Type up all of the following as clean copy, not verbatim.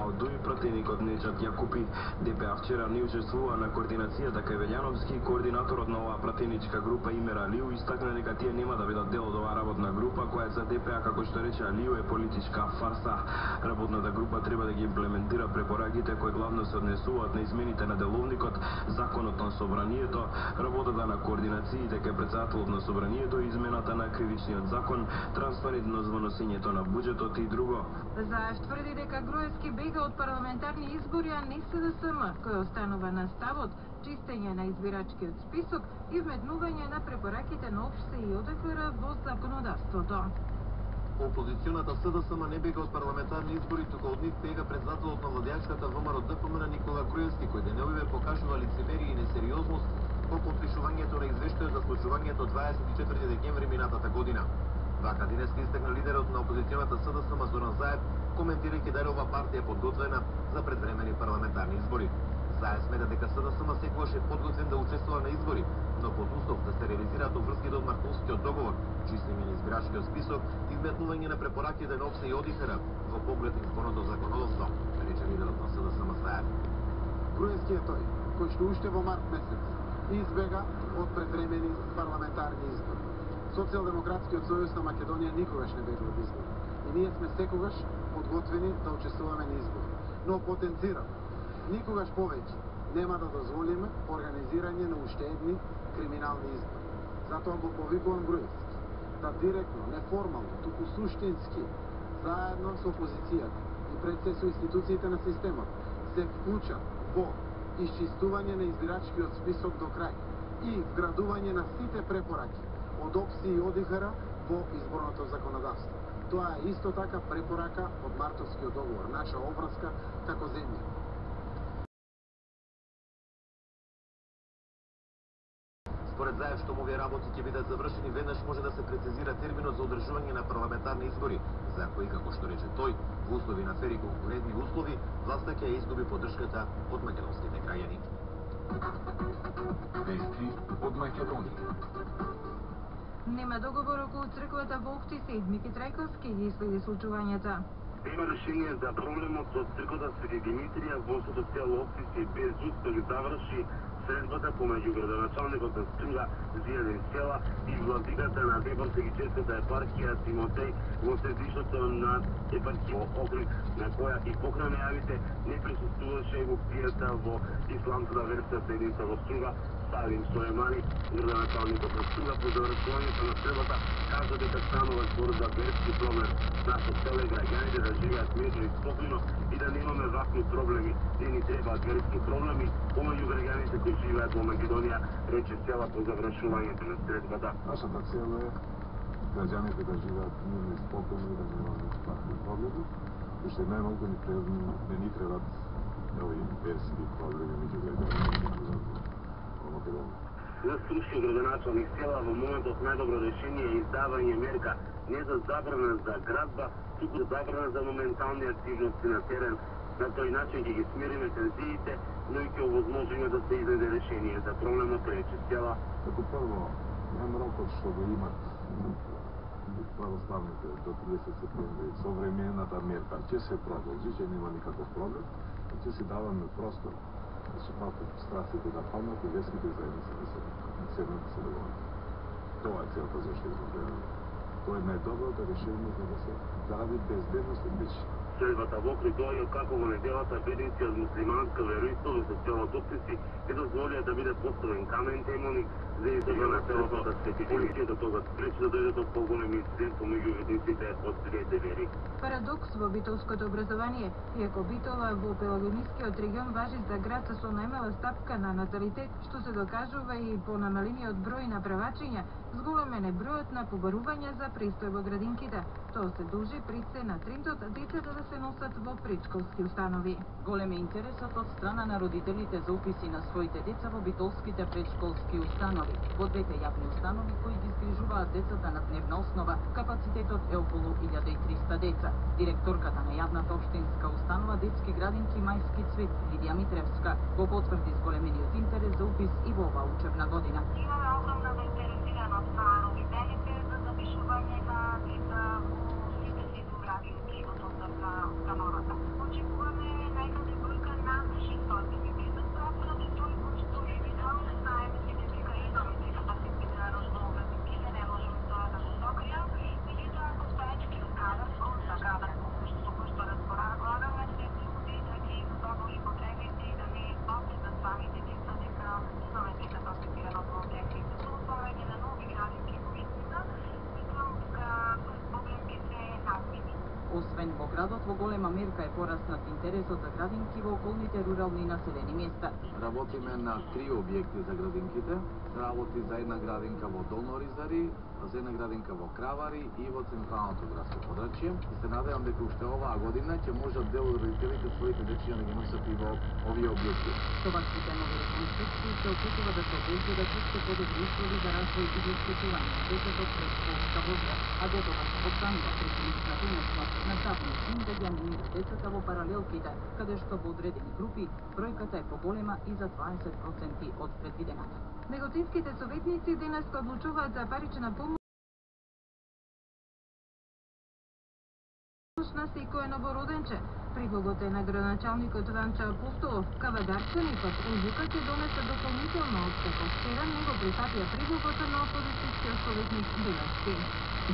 од ДУИ пратеникот Нечат Јакупи. ДПА вчера не учествува на координацијата кај Велјановски. Координаторот на оваа пратеничка група Имер Алиу истакна дека тие нема да бидат дел од оваа работна група, која за ДПА, како што рече Алиу, е политичка фарса. Работната група треба да ги имплементира препораките кои главно се однесуваат на измените на деловникот, законот на собранието, работата на координациите кај претседателот на собранието и измената на кривичниот закон, транспарентност во носењето на буџетот и друго. Заев тврди дека Груевски бега од парламентарни избори, а не СДСМ, кој останува на ставот чистење на избирачкиот список и вметнување на препораките на ОПСТ и ОДХР во законодавството. Опозиционата СДСМ не бега од парламентарни избори, туку од нив бега председателот на владеачката ВМРО ДПМН Никола Груевски, кој денеовиве покажува лицемерие и несериозност по подпишувањето на извештајот за случувањето 24 декември минатата година. Вака денеска истакна лидерот на опозиционата СДСМ Зоран Заев, коментирајќи дали ова партија е подготвена за предвремени парламентарни избори. Заев смета дека СДСМ секогаш е подготвен да учествува на избори, но под услов да се реализираат обврските од Мартунскиот договор, чистење на избирачкиот список и вметнување на препораките на ОПСТ и ОДХР во поглед на изборното законодавство, рече лидерот на СДСМ Заев. Груевски е тој кој што уште во март месец избега од предвремени парламентарни избори. Социјалдемократскиот сојуз на Македонија никогаш не бега од избори и ние сме секогаш подготвени да учествуваме на избори. Но потенцирам, никогаш повеќе нема да дозволиме организирање на уште едни криминални избори. Затоа го повикувам Груевски да директно, неформално, туку суштински, заедно со опозицијата и пред се со институциите на системот, се вклучат во исчистување на избирачкиот список до крај и вградување на сите препораки од ОПСТ и ОДХР во изборното законодавство. Тоа е исто така препорака од Мартовскиот договор, наша обврска како земја. Според Заев, што овие работи ќе бидат завршени веднаш, може да се прецизира терминот за одржување на парламентарни избори, за кои, како што рече тој, во услови на фер и конкурентни услови, власта ќе ја изгуби поддршката од македонските граѓани. Вести од Македонија. Нема договор околу црквата во Охтиси. Мики Трајковски ги следи случувањата. Има решение за проблемот со црквата Свети Димитрија во село Охтиси без успех заврши средбата помеѓу градоначалникот на Струга Зијадин Села и владиката на Департегическата епархија Тимотеј во средишното на епархија окриг, на која и покрај најавите не присуствуваше муфтијата во исламската верска седница во Струга, Савин Соемани. Градоначалникот на Струга по завршувањето на средбата кажа дека станува збор за верски проблем. Нашо село и граѓаните да живеат мирно и спокойно и да немаме вакви проблеми. Не ни требаат верски проблеми помеѓу граѓаните кои живеат во Македонија, рече Села по завршувањето на средбата. Нашата цел е граѓаните да живеат мирно и спокойно и да немаме вакви проблеми. Уште најмалку не ни требаат овие верски проблеми меѓу граѓаните во Македонија. За Срушки градоначалник Села во моментот најдобро решение е издавање мерка не за забрана за градба, туку за забрана за моментални активности на терен. На тој начин ќе ги смириме тензиите, но и ќе овозможиме да се изнајде решение за проблемот, рече Села. Како прво, рокот што го имат православните до 30 септември, современата мерка ќе се продолжи, ќе нема никаков проблем, и ќе си даваме простор да се пратат страстите да паднат и верските заедници да се седнат да се договорат. Тоа е целта зашто го гледаме. Тоа е најдоброто решение за да се заради безбедност и мир. Средбата во окриг доаѓа како во неделата бедници од муслиманска вероисповест од село Охтиси е дозволија да биде поставен камен темелник за издржба на селото да се полицијата тога спречи да дојде до поголем инцидент помеѓу верниците од двете вери. Парадокс во битовското образование, иако Битола во Пелагонискиот регион важи за град со најмала стапка на наталитет, што се докажува и по намалениот број на правачиња, зголемен е бројот на побарувања за престој во градинките. Тоа се дължи при се на трендот децата да се носат во предшколски установи. Голем е интересот од страна на родителите за уписи на своите деца во битолските предшколски установи. Во двете јавни установи кои ги згрижуваат децата на дневна основа, капацитетот е околу 1300 деца. Директорката на јавната општинска установа детски градинки Мајски цвет Лидија Митревска го потврди зголемениот интерес за упис и во оваа учебна година. Имаме огромна заинтересираност на родителите за запишување на деца во сите 7 градинки во состав на установата. Очекуваме Освен во градот, во голема мерка е пораснат интересот за градинки во околните рурални населени места. Работиме на 3 објекти за градинките. Работи за една градинка во Долно Ризари, за една градинка во Кравари и во централното градско подрачје. И се надевам дека уште оваа година ќе можат дел од родителите своите дечиња да ги носат и во овие објекти. Со ваквите нови реконструкции се очекува да се обезбедат уште подобри услови за развој и воспитување на детето пред школска возраст, а детова се поканува председник на денесност на Сабни Син да ги анимира децата во паралелките, каде што во одредени групи бројката е поголема и за 20% од предвидената. Неготинските советници денес одлучуваат за парична помош на секое новороденче. Прилогот е на градоначалникот Ванчо Апостолов. Кавадарчаникот одлуката донесе дополнително откако вчера него прифатија прилогот на опозицијскиот советник Билевски.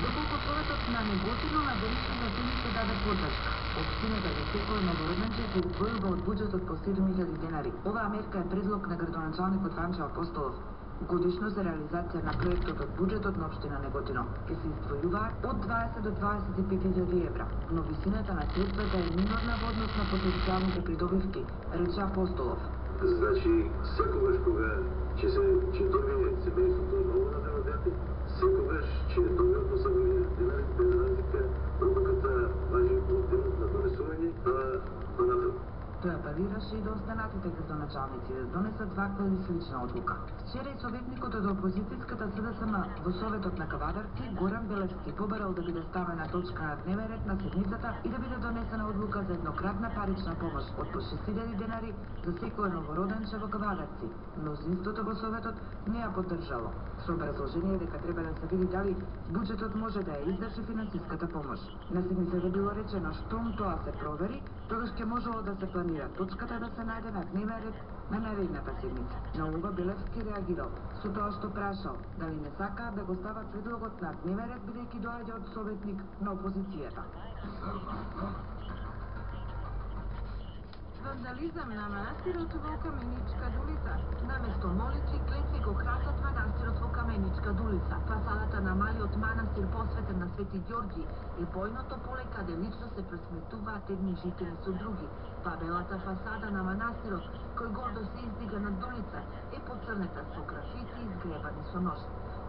Доколку Советот на Неготино на денешната седница даде поддршка, општината за секое новороденче се издвојува од буџетот по 7000 денари. Оваа мерка е предлог на градоначалникот Ванчо Апостолов. Годишно за реализација на проектот од буџетот на општина Неготино ќе се издвојуваат од 20 до 25.000 евра, но висината на средствата е минорна во однос на потенцијалните придобивки, рече Апостолов. Значи, секогаш кога ќе добие семејството ново родено дете, секогаш ќе добие по 7.000 денари без разлика, одлуката важи од денот на донесување до натаму. Тој апелираше и до останатите градоначалници да донесат ваква или слична одлука. Вчера и советникот од опозицијската СДСМ во Советот на Кавадарци, Горан Белевски, побарал да биде ставена точка на дневен ред на седмицата и да биде донесена одлука за еднократна парична помош од по 6.000 денари за секое новороденче во Кавадарци. Мнозинството во Советот не ја поддржало, со образложение дека треба да се види дали буџетот може да ја издржи финансиската помош. На седмицата било речено штом тоа се провери, тогаш ќе можело да се планира точката да се најде на дневен ред на наредната седмица. На ова Белевски реагирал со тоа што прашал дали не сакаат да го стават предлогот на дневен ред бидејќи доаѓа од советник на опозицијата. Вандализам на манастирот во Каменичка Дулица. Наместо молитви, клетви го красат манастирот во Каменичка Дулица. Фасадата на малиот манастир посветен на Свети Ѓорѓи и бојното поле каде лично се пресметуваат едни жители со други. Пабелата фасада на манастирот, кој гордо се издига над Дулица, е поцрнета со графити изгребани со нож.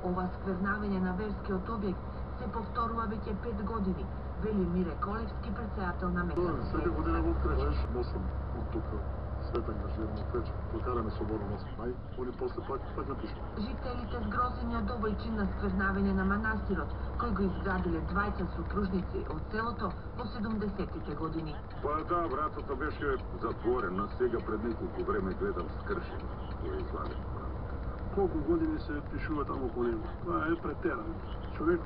Ова сквернавање на верскиот објект се повторува веќе 5 години, вели Мире Колевски, председател на местната Секоја година во Кречеш, носам од тука света ангажиран во Кречеш, прокараме соборно 8 мај, они после пак напишува. Жителите згрозени од овој чин на сквернавање на манастирот, кој го изградиле двајца супружници од селото во 70-тите години. Па да, вратото беше затворено, сега пред неколку време гледам скршено, го изваден. Колку години се пишува таму околу него? Тоа е претерано. Човек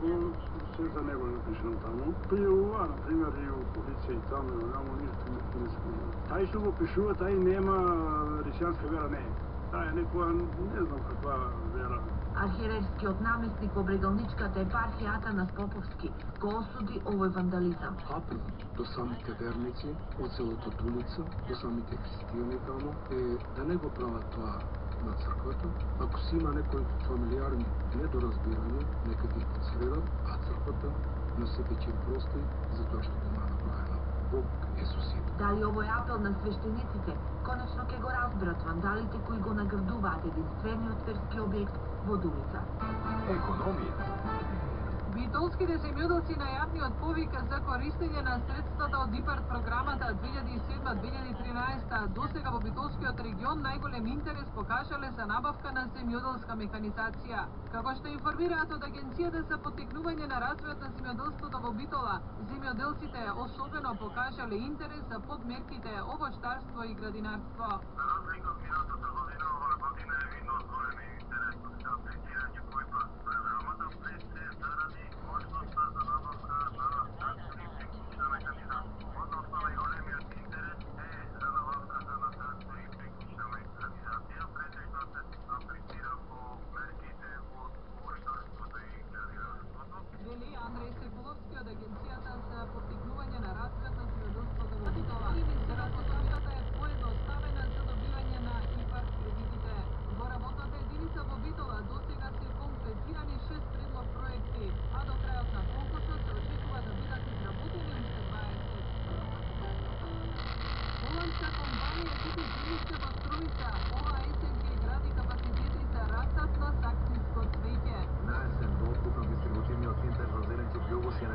се за него не пишено таму. Пријавува, например, и у полиција и таму, и онаму, ништо не се пишува. Тај што го пишува, тај нема христијанска вера, не. Тај е некоја, не знам каква вера. Архиерейскиот наместник во Брегалничката епархија Атанас Поповски го осуди овој вандализам. Апел до самите верници од селото Дулица, до самите христијани таму, е да не го прават тоа на црквата. Ако си има некои фамилиарни недоразбирање, нека ги подсредат, а црквата на себе ќе им прости за тоа што го има направено. Бог е со сите. Дали овој апел на свештениците конечно ќе го разберат вандалите кои го наградуваат единствениот верски објект во Дулица. Економија. Битолските земјоделци на јавниот повик за користење на средствата од ИПАРД програмата 2007-2013, досега во Битолскиот регион најголем интерес покажале за набавка на земјоделска механизација. Како што информираат од Агенцијата за поттикнување на развојот на земјоделството во Битола, земјоделците особено покажале интерес за подмерките овоштарство и градинарство. За разлика од минатата година, оваа година е видно големи интерес за аплицирање по ИПАРД програмата, пред се заради можноста за набавка на трактори и приклучна механизација. Односно, најголемиот интерес е за набавката на трактори и приклучна механизација, претежно се аплицира по мерките од овоштарството и градинарството. Вели Андреј Секуловски од Агенцијата за поттикнување на развојот на земјоделството во Битола. Процедурата е поедноставена за добивање на ИПАРД кредитите. Во работната единица во Битола досега се комплетирани 6 предлог проекти, а до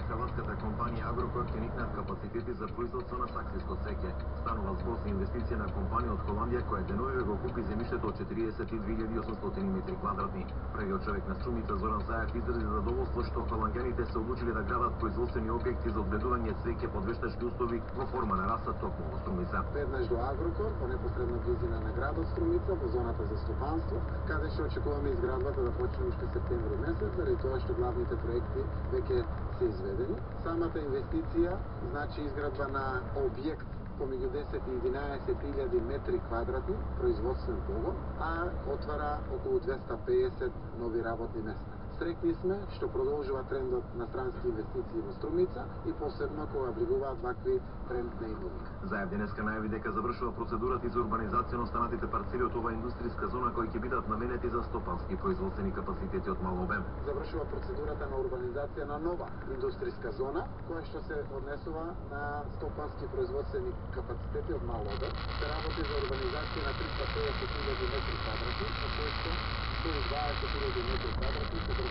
хрватската компанија Агрокор ќе никнат капацитети за производство на саксиско цвеќе. Станува збор за инвестиција на компанија од Холандија која деновиве го купи земјиштето од 42.800 метри квадратни. Првиот човек на Струмица Зоран Заев изрази задоволство што холанѓаните се одлучиле да градат производствени објекти за одгледување цвеќе под вештачки услови во форма на расад токму во Струмица. Веднаш до Агрокор, по непосредна близина на градот Струмица, во зоната за стопанство, каде што очекуваме изградбата да почне уште септември месец, заради тоа што главните проекти веќе се изведени. Самата инвестиција значи изградба на објект помеѓу 10 и 11.000 метри квадратни производствен погон, а отвара околу 250 нови работни места. Среќни сме што продолжува трендот на странски инвестиции во Струмица и посебно кога влегуваат вакви рентни имови. Заев денеска најави дека завршува процедурата за урбанизација на останатите парцели од оваа индустријска зона кои ќе бидат наменети за стопански производствени капацитети од мал обем. Завршува процедурата на урбанизација на нова индустријска зона, која што се однесува на стопански производствени капацитети од мал обем. Се работи за урбанизација на 350.000 метри квадратни, со кои што 120.000 метри квадратни се државно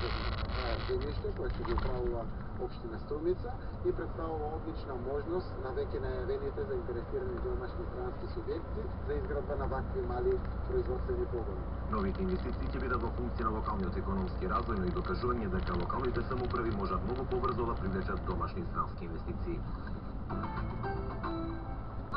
земјиште, кое што ги управува Општина Струмица и представува одлична можност на веќе најавените заинтересирани домашни странски субјекти за изградба на вакви мали производствени погони. Новите инвестиции ќе бидат во функција на локалниот економски развој, но и докажување дека локалните самоуправи можат многу побрзо да привлечат домашни странски инвестиции.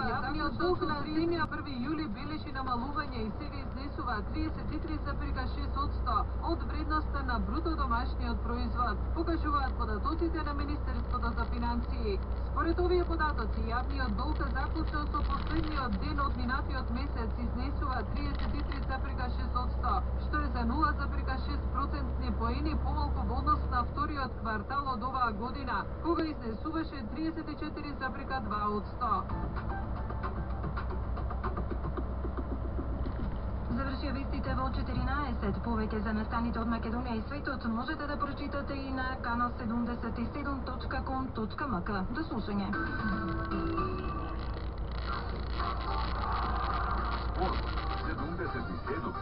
Јавниот долг на земја 1 јули бележи намалување и сега изнесува 33,6% од вредноста на бруто домашниот производ, покажуваат податоците на Министерството за финансии. Според овие податоци, јавниот долг заклучно со последниот ден од минатиот месец изнесува 33,6%, што е за 0,6% поени помалку во однос на вториот квартал од оваа година, кога изнесуваше 34,2%. Завршија вестите во 14. Повеќе за настаните од Македонија и светот можете да прочитате и на kanal77.com.mk. До слушање. Спорт 77.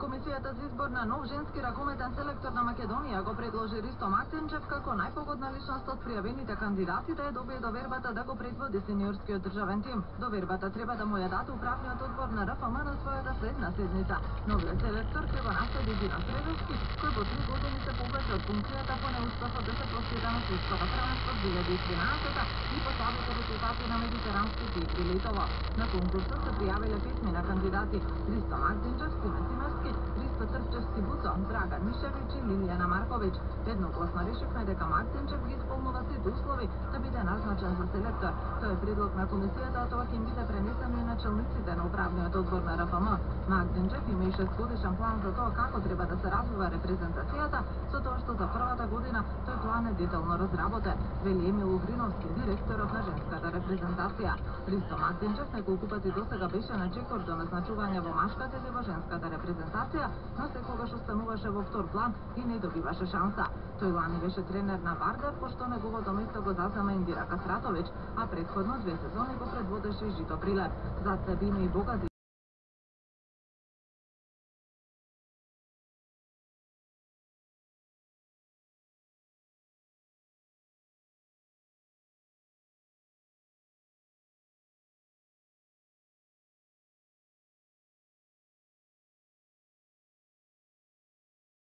Комисијата за избор на нов женски ракометен селектор на Македонија го предложи Ристо Мактенчев како најпогодна личност од пријавените кандидати да ја добие довербата да го предводи сениорскиот државен тим. Довербата треба да му ја даде управниот одбор на РФМ на својата следна седница. Новиот селектор ќе го наследи Дина Средовски, кој по 3 години се повлече од функцијата по неуспехот да се простира на светското првенство 2013 и по слабите резултати на медитеранските игри летово. На конкурсот се пријавиле 5 на кандидати: Ристо Мактенчев, Симен Тимерски, Ристо Трпчевски Буцо, Драган Мишевич и Лилијана Марковиќ. Едногласно решивме дека Мактенчев ги исполнува сите услови да биде назначен за селектор. Тој е предлог на комисијата, тоа ќе им биде пренесено и на челниците на управниот одбор на РФМ. Мактенчев има и 6-годишен план за тоа како треба да се развива репрезентацијата, со тоа што за првата година тој план е детално разработен, вели Емил Угриновски, директорот на женската репрезентација. Ристо Мактенчев неколку пати досега беше на чекор до назначување во машката или во женската репрезентација, но секогаш остануваше во втор план и не добиваше шанса. Тој лани беше тренер на Вардар, пошто неговото место го зазема Индира Кастратовиќ, а претходно 2 сезони го предводеше и Жито Прилеп. Зад себе има и богат